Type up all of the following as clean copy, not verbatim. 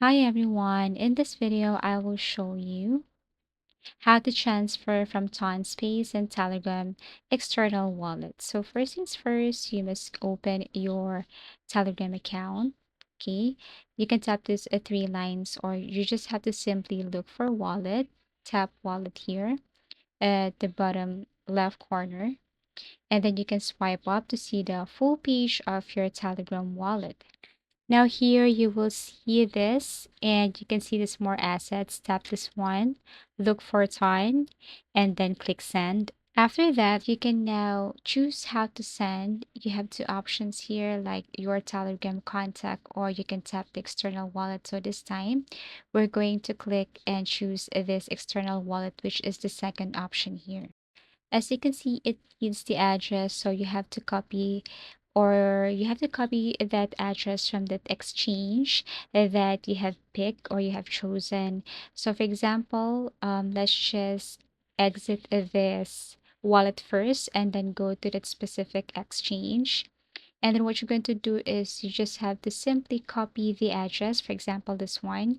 Hi everyone, in this video I will show you how to transfer from Space and Telegram external wallet. So first things first, you must open your Telegram account. Okay, you can tap this three lines or you just have to simply look for wallet, tap wallet here at the bottom left corner, and then you can swipe up to see the full page of your Telegram wallet. Now here you will see this and you can see this more assets. Tap this one, look for time, and then click send. After that, you can now choose how to send. You have two options here like your Telegram contact or you can tap the external wallet. So this time we're going to click and choose this external wallet, which is the second option here. As you can see, it needs the address, so you have to copy that address from that exchange that you have picked or you have chosen. So for example, let's just exit this wallet first and then go to that specific exchange. And then what you're going to do is you just have to simply copy the address, for example, this one.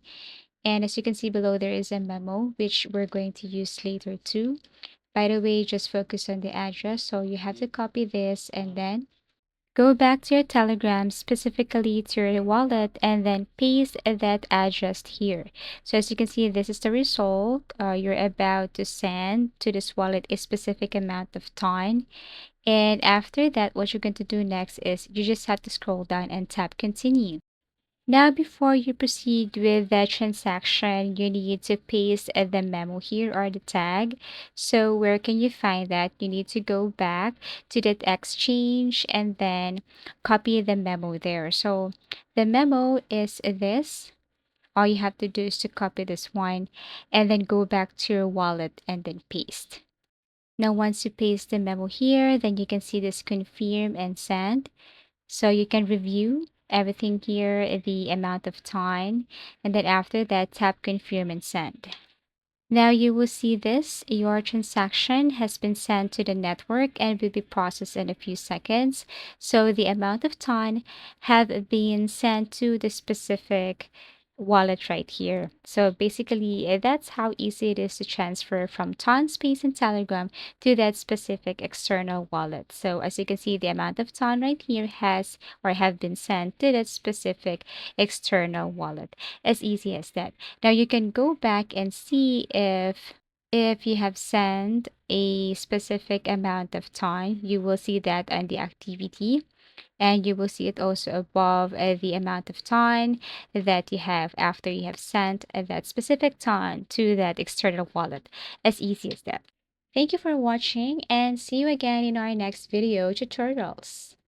And as you can see below, there is a memo which we're going to use later too. By the way, just focus on the address. So you have to copy this and then go back to your Telegram, specifically to your wallet, and then paste that address here. So as you can see, this is the result. You're about to send to this wallet a specific amount of time. And after that, what you're going to do next is you just have to scroll down and tap continue. Now, before you proceed with the transaction, you need to paste the memo here or the tag. So where can you find that? You need to go back to that exchange and then copy the memo there. So the memo is this. All you have to do is to copy this one and then go back to your wallet and then paste. Now, once you paste the memo here, then you can see this confirm and send. So you can review everything here, the amount of time, and then after that, tap confirm and send. Now you will see this. Your transaction has been sent to the network and will be processed in a few seconds. So the amount of time have been sent to the specific wallet right here. So basically, that's how easy it is to transfer from Space and Telegram to that specific external wallet. So as you can see, the amount of time right here has or have been sent to that specific external wallet. As easy as that. Now you can go back and see if you have sent a specific amount of time, you will see that on the activity and you will see it also above the amount of time that you have after you have sent that specific time to that external wallet. As easy as that. Thank you for watching and see you again in our next video tutorials.